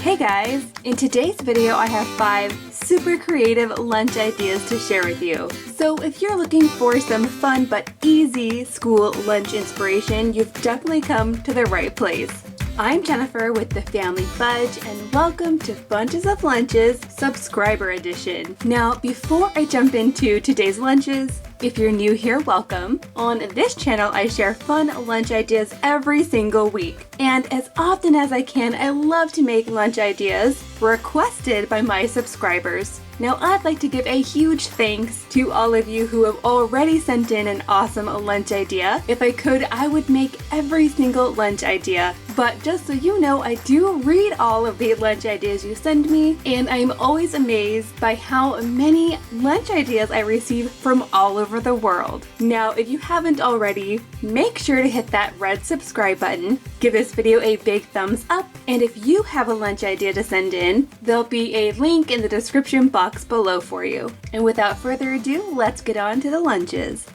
Hey guys! In today's video I have 5 super creative lunch ideas to share with you. So if you're looking for some fun but easy school lunch inspiration, you've definitely come to the right place. I'm Jennifer with the Family Fudge and welcome to Bunches of Lunches Subscriber Edition. Now before I jump into today's lunches, if you're new here, welcome. On this channel, I share fun lunch ideas every single week. And as often as I can, I love to make lunch ideas requested by my subscribers. Now, I'd like to give a huge thanks to all of you who have already sent in an awesome lunch idea. If I could, I would make every single lunch idea. But just so you know, I do read all of the lunch ideas you send me, and I'm always amazed by how many lunch ideas I receive from all over the world. Now, if you haven't already, make sure to hit that red subscribe button, give this video a big thumbs up, and if you have a lunch idea to send in, there'll be a link in the description box below for you. And without further ado, let's get on to the lunches.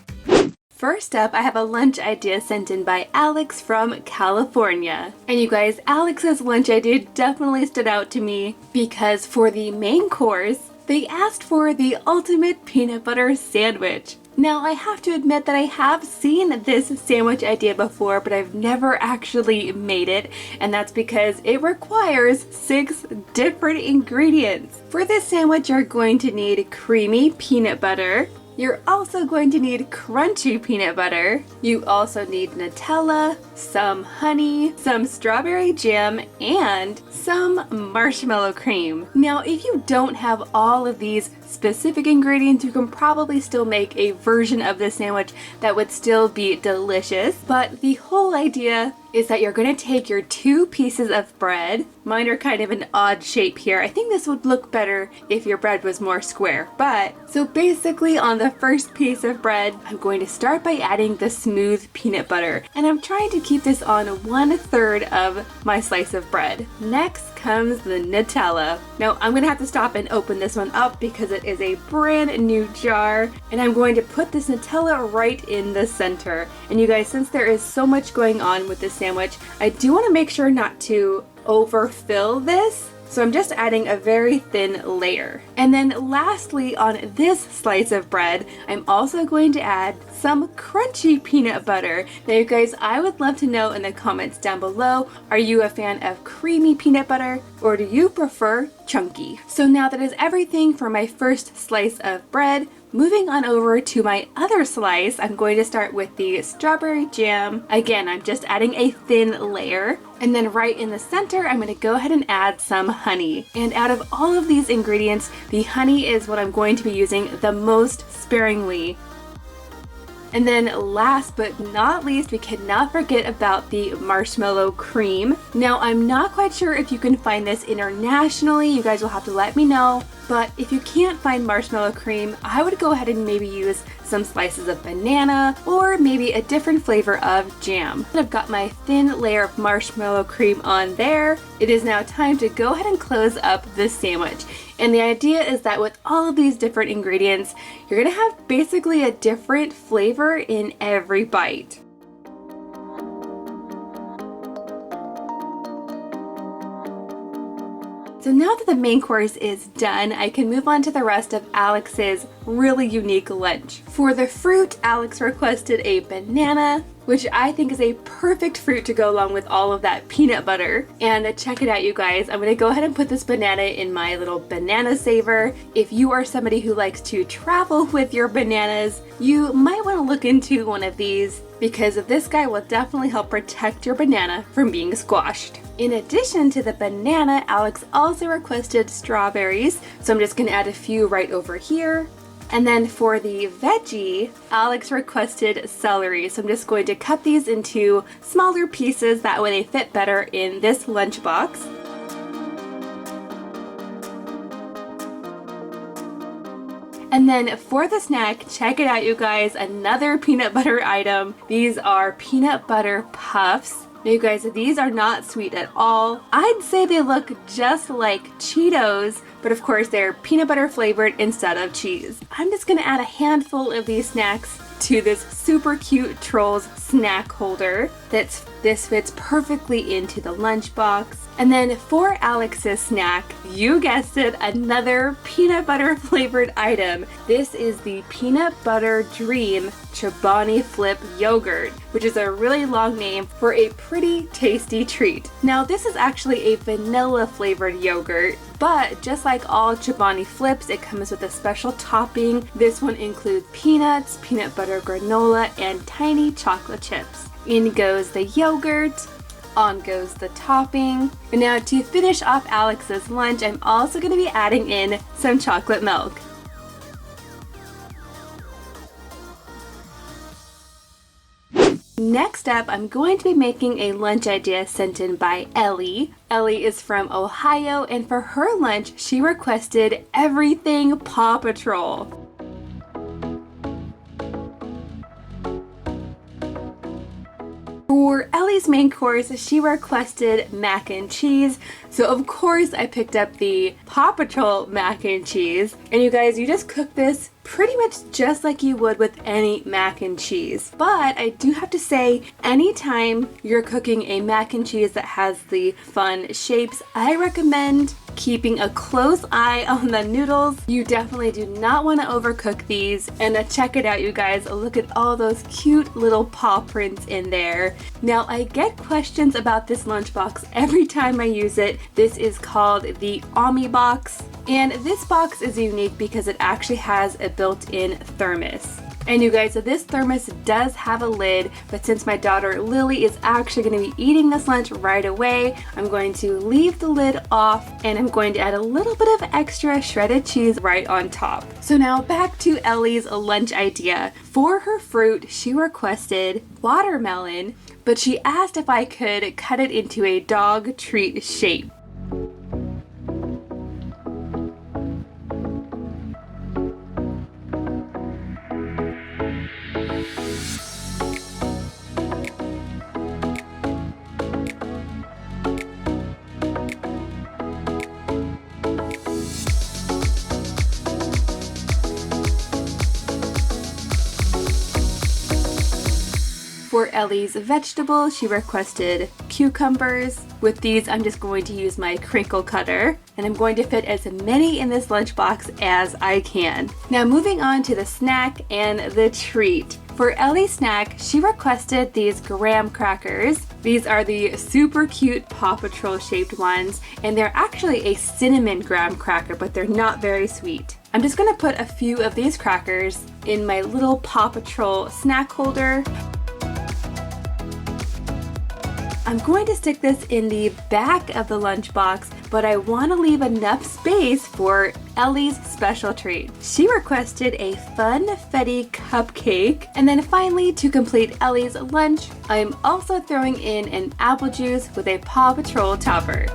First up, I have a lunch idea sent in by Alex from California. And you guys, Alex's lunch idea definitely stood out to me because for the main course, they asked for the ultimate peanut butter sandwich. Now, I have to admit that I have seen this sandwich idea before, but I've never actually made it, and that's because it requires 6 different ingredients. For this sandwich, you're going to need creamy peanut butter. You're also going to need crunchy peanut butter. You also need Nutella, some honey, some strawberry jam, and some marshmallow cream. Now, if you don't have all of these specific ingredients, you can probably still make a version of this sandwich that would still be delicious. But the whole idea is that you're going to take your 2 pieces of bread. Mine are kind of an odd shape here. I think this would look better if your bread was more square. But so basically on the first piece of bread, I'm going to start by adding the smooth peanut butter. And I'm trying to keep this on 1/3 of my slice of bread. Next comes the Nutella. Now I'm gonna have to stop and open this one up because it is a brand new jar, and I'm going to put this Nutella right in the center. And you guys, since there is so much going on with this sandwich, I do want to make sure not to overfill this. So I'm just adding a very thin layer. And then lastly, on this slice of bread, I'm also going to add some crunchy peanut butter. Now you guys, I would love to know in the comments down below, are you a fan of creamy peanut butter or do you prefer chunky? So now that is everything for my first slice of bread. Moving on over to my other slice, I'm going to start with the strawberry jam. Again, I'm just adding a thin layer. And then right in the center, I'm going to go ahead and add some honey. And out of all of these ingredients, the honey is what I'm going to be using the most sparingly. And then last but not least, we cannot forget about the marshmallow cream. Now, I'm not quite sure if you can find this internationally. You guys will have to let me know. But if you can't find marshmallow cream, I would go ahead and maybe use some slices of banana or maybe a different flavor of jam. I've got my thin layer of marshmallow cream on there. It is now time to go ahead and close up this sandwich. And the idea is that with all of these different ingredients, you're gonna have basically a different flavor in every bite. So now that the main course is done, I can move on to the rest of Alex's really unique lunch. For the fruit, Alex requested a banana, which I think is a perfect fruit to go along with all of that peanut butter. And check it out, you guys. I'm gonna go ahead and put this banana in my little banana saver. If you are somebody who likes to travel with your bananas, you might want to look into one of these because this guy will definitely help protect your banana from being squashed. In addition to the banana, Alex also requested strawberries, so I'm just gonna add a few right over here. And then for the veggie, Alex requested celery, so I'm just going to cut these into smaller pieces, that way they fit better in this lunchbox. And then for the snack, check it out, you guys, another peanut butter item. These are peanut butter puffs. Now you guys, these are not sweet at all. I'd say they look just like Cheetos, but of course they're peanut butter flavored instead of cheese. I'm just gonna add a handful of these snacks to this super cute Trolls snack holder. This fits perfectly into the lunchbox. And then for Alex's snack, you guessed it, another peanut butter flavored item. This is the Peanut Butter Dream Chobani Flip Yogurt, which is a really long name for a pretty tasty treat. Now this is actually a vanilla flavored yogurt, but just like all Chobani Flips, it comes with a special topping. This one includes peanuts, peanut butter granola, and tiny chocolate chips. In goes the yogurt, on goes the topping. And now to finish off Alex's lunch, I'm also going to be adding in some chocolate milk. Next up, I'm going to be making a lunch idea sent in by Ellie. Ellie is from Ohio, and for her lunch, she requested everything Paw Patrol. For Ellie's main course, she requested mac and cheese, so of course I picked up the Paw Patrol mac and cheese. And you guys, you just cook this pretty much just like you would with any mac and cheese. But I do have to say, anytime you're cooking a mac and cheese that has the fun shapes, I recommend keeping a close eye on the noodles. You definitely do not want to overcook these. And check it out, you guys. Look at all those cute little paw prints in there. Now, I get questions about this lunchbox every time I use it. This is called the Omni box. And this box is unique because it actually has a built-in thermos. And you guys, so this thermos does have a lid, but since my daughter Lily is actually going to be eating this lunch right away, I'm going to leave the lid off and I'm going to add a little bit of extra shredded cheese right on top. So now back to Ellie's lunch idea. For her fruit, she requested watermelon, but she asked if I could cut it into a dog treat shape. For Ellie's vegetable, she requested cucumbers. With these, I'm just going to use my crinkle cutter, and I'm going to fit as many in this lunchbox as I can. Now moving on to the snack and the treat. For Ellie's snack, she requested these graham crackers. These are the super cute Paw Patrol shaped ones, and they're actually a cinnamon graham cracker, but they're not very sweet. I'm just gonna put a few of these crackers in my little Paw Patrol snack holder. I'm going to stick this in the back of the lunchbox, but I want to leave enough space for Ellie's special treat. She requested a funfetti cupcake. And then finally, to complete Ellie's lunch, I'm also throwing in an apple juice with a Paw Patrol topper.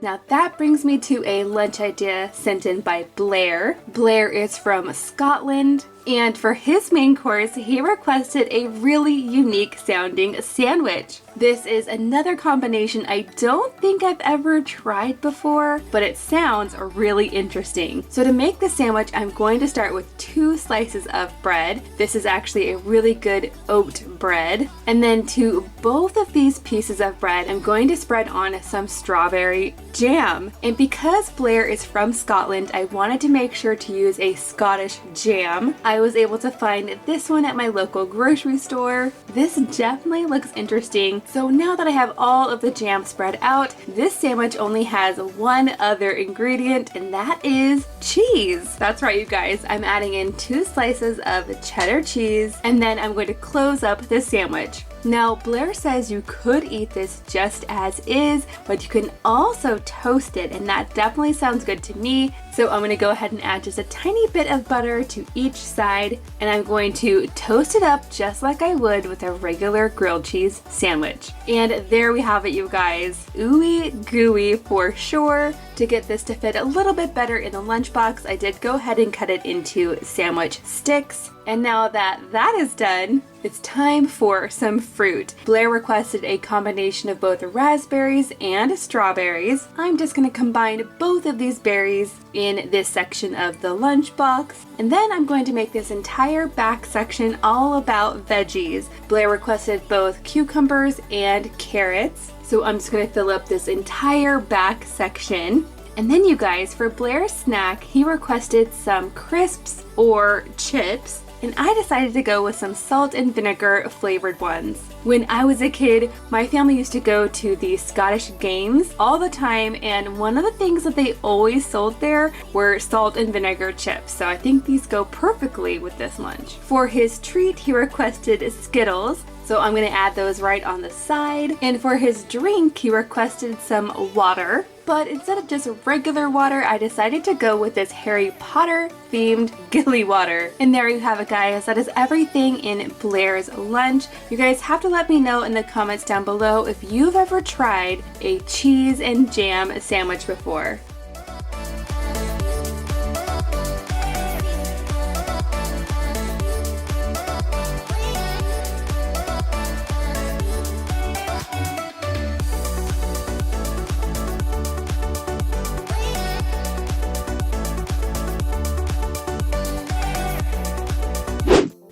Now that brings me to a lunch idea sent in by Blair. Blair is from Scotland, and for his main course, he requested a really unique sounding sandwich. This is another combination I don't think I've ever tried before, but it sounds really interesting. So to make the sandwich, I'm going to start with 2 slices of bread. This is actually a really good oat bread. And then to both of these pieces of bread, I'm going to spread on some strawberry jam. And because Blair is from Scotland, I wanted to make sure to use a Scottish jam. I was able to find this one at my local grocery store. This definitely looks interesting. So now that I have all of the jam spread out, this sandwich only has one other ingredient, and that is cheese. That's right, you guys. I'm adding in 2 slices of cheddar cheese, and then I'm going to close up this sandwich. Now, Blair says you could eat this just as is, but you can also toast it, and that definitely sounds good to me. So I'm going to go ahead and add just a tiny bit of butter to each side, and I'm going to toast it up just like I would with a regular grilled cheese sandwich. And there we have it, you guys. Ooey gooey for sure. To get this to fit a little bit better in the lunchbox, I did go ahead and cut it into sandwich sticks. And now that that is done, it's time for some fruit. Blair requested a combination of both raspberries and strawberries. I'm just going to combine both of these berries in this section of the lunchbox. And then I'm going to make this entire back section all about veggies. Blair requested both cucumbers and carrots. So I'm just going to fill up this entire back section. And then you guys, for Blair's snack, he requested some crisps or chips. And I decided to go with some salt and vinegar flavored ones. When I was a kid, my family used to go to the Scottish Games all the time, and one of the things that they always sold there were salt and vinegar chips. So I think these go perfectly with this lunch. For his treat, he requested Skittles. So I'm going to add those right on the side. And for his drink, he requested some water. But instead of just regular water, I decided to go with this Harry Potter themed Gilly water. And there you have it, guys. That is everything in Blair's lunch. You guys have to let me know in the comments down below if you've ever tried a cheese and jam sandwich before.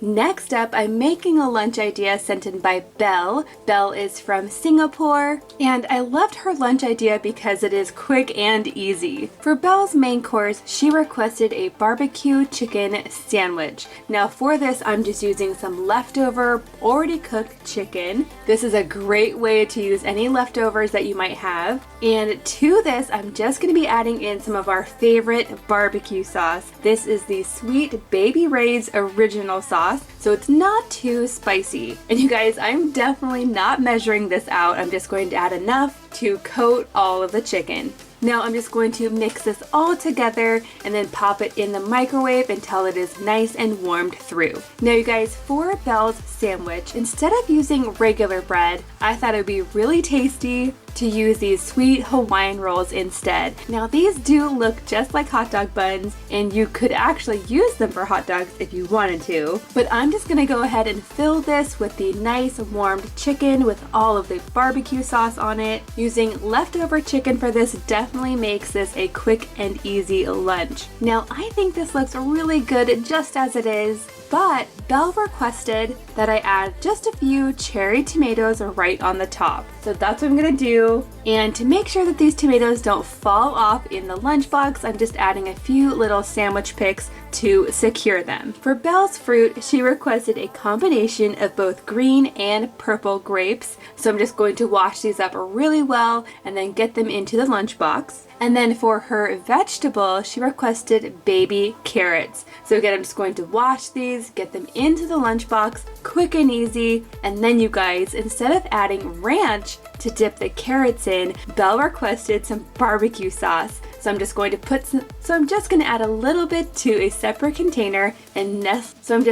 Next up, I'm making a lunch idea sent in by Belle. Belle is from Singapore, and I loved her lunch idea because it is quick and easy. For Belle's main course, she requested a barbecue chicken sandwich. Now for this, I'm just using some leftover, already cooked chicken. This is a great way to use any leftovers that you might have. And to this, I'm just going to be adding in some of our favorite barbecue sauce. This is the Sweet Baby Ray's original sauce, so it's not too spicy. And you guys, I'm definitely not measuring this out. I'm just going to add enough to coat all of the chicken. Now I'm just going to mix this all together and then pop it in the microwave until it is nice and warmed through. Now you guys, for Belle's sandwich, instead of using regular bread, I thought it would be really tasty to use these sweet Hawaiian rolls instead. Now these do look just like hot dog buns, and you could actually use them for hot dogs if you wanted to, but I'm just gonna go ahead and fill this with the nice warmed chicken with all of the barbecue sauce on it. Using leftover chicken for this definitely makes this a quick and easy lunch. Now I think this looks really good just as it is, but Belle requested that I add just a few cherry tomatoes right on the top. So that's what I'm gonna do. And to make sure that these tomatoes don't fall off in the lunchbox, I'm just adding a few little sandwich picks to secure them. For Belle's fruit, she requested a combination of both green and purple grapes. So I'm just going to wash these up really well and then get them into the lunchbox. And then for her vegetable, she requested baby carrots. So again, I'm just going to wash these, get them into the lunchbox, quick and easy. And then you guys, instead of adding ranch to dip the carrots in, Belle requested some barbecue sauce. So I'm just going to add a little bit to a separate container and nestle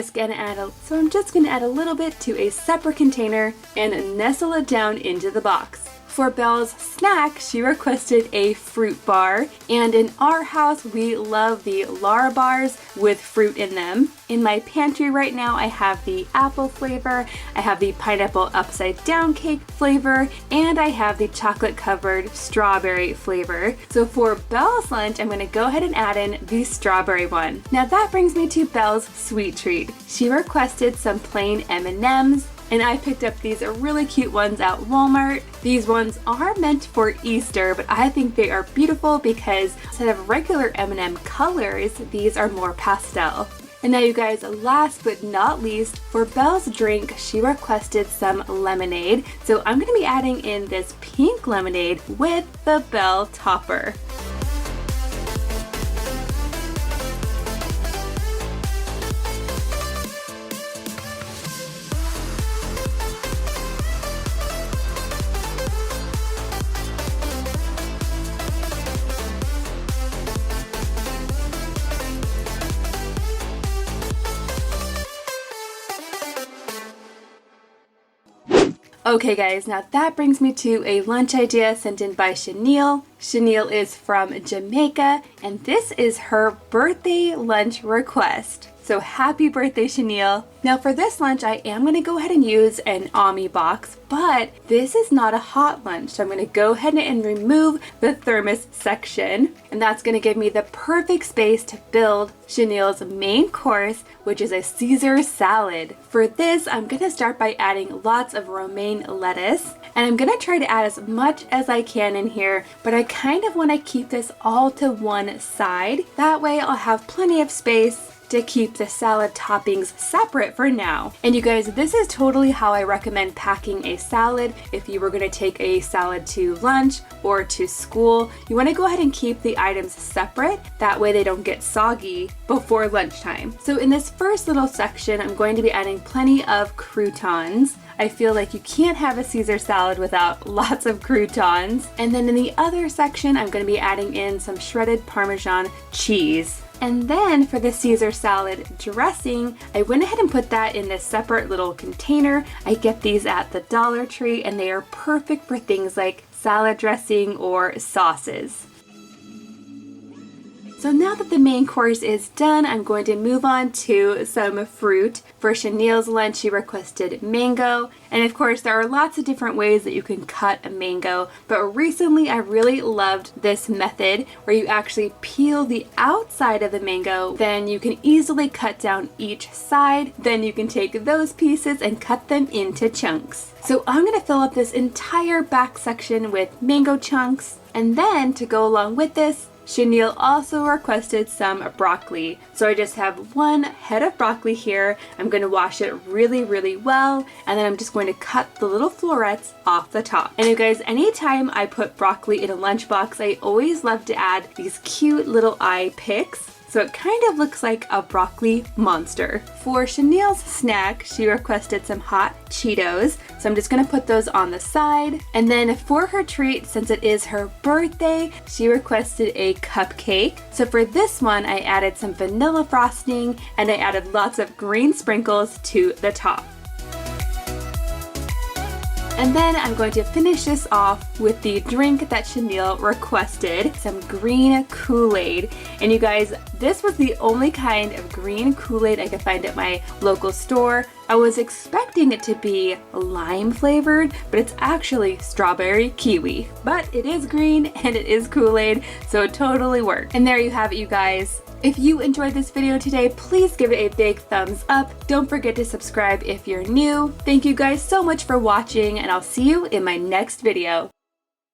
it down into the box. For Belle's snack, she requested a fruit bar, and in our house we love the Lara bars with fruit in them. In my pantry right now I have the apple flavor, I have the pineapple upside down cake flavor, and I have the chocolate covered strawberry flavor. So for Belle's lunch, I'm going to go ahead and add in the strawberry one. Now that brings me to Belle's sweet treat. She requested some plain M&Ms, and I picked up these really cute ones at Walmart. These ones are meant for Easter, but I think they are beautiful because instead of regular M&M colors, these are more pastel. And now you guys, last but not least, for Belle's drink, she requested some lemonade. So I'm going to be adding in this pink lemonade with the Belle topper. Okay guys, now that brings me to a lunch idea sent in by Chenille. Chanel is from Jamaica, and this is her birthday lunch request. So happy birthday, Chanel. Now for this lunch, I am going to go ahead and use an LUNCHBOX, but this is not a hot lunch. So I'm going to go ahead and remove the thermos section, and that's going to give me the perfect space to build Chanel's main course, which is a Caesar salad. For this, I'm going to start by adding lots of romaine lettuce, and I'm going to try to add as much as I can in here, but I kind of want to keep this all to one side. That way I'll have plenty of space to keep the salad toppings separate for now. And you guys, this is totally how I recommend packing a salad. If you were gonna take a salad to lunch or to school, you wanna go ahead and keep the items separate. That way they don't get soggy before lunchtime. So in this first little section, I'm going to be adding plenty of croutons. I feel like you can't have a Caesar salad without lots of croutons. And then in the other section, I'm gonna be adding in some shredded Parmesan cheese. And then for the Caesar salad dressing, I went ahead and put that in this separate little container. I get these at the Dollar Tree, and they are perfect for things like salad dressing or sauces. So now that the main course is done, I'm going to move on to some fruit. For Chanel's lunch, she requested mango. And of course, there are lots of different ways that you can cut a mango. But recently, I really loved this method where you actually peel the outside of the mango. Then you can easily cut down each side. Then you can take those pieces and cut them into chunks. So I'm going to fill up this entire back section with mango chunks. And then to go along with this, Chanel also requested some broccoli. So I just have one head of broccoli here. I'm going to wash it really, really well. And then I'm just going to cut the little florets off the top. And you guys, anytime I put broccoli in a lunchbox, I always love to add these cute little eye picks. So it kind of looks like a broccoli monster. For Chanel's snack, she requested some hot Cheetos. So I'm just gonna put those on the side. And then for her treat, since it is her birthday, she requested a cupcake. So for this one, I added some vanilla frosting and I added lots of green sprinkles to the top. And then I'm going to finish this off with the drink that Chanel requested, some green Kool-Aid. And you guys, this was the only kind of green Kool-Aid I could find at my local store. I was expecting it to be lime flavored, but it's actually strawberry kiwi. But it is green and it is Kool-Aid, so it totally worked. And there you have it, you guys. If you enjoyed this video today, please give it a big thumbs up. Don't forget to subscribe if you're new. Thank you guys so much for watching, and I'll see you in my next video.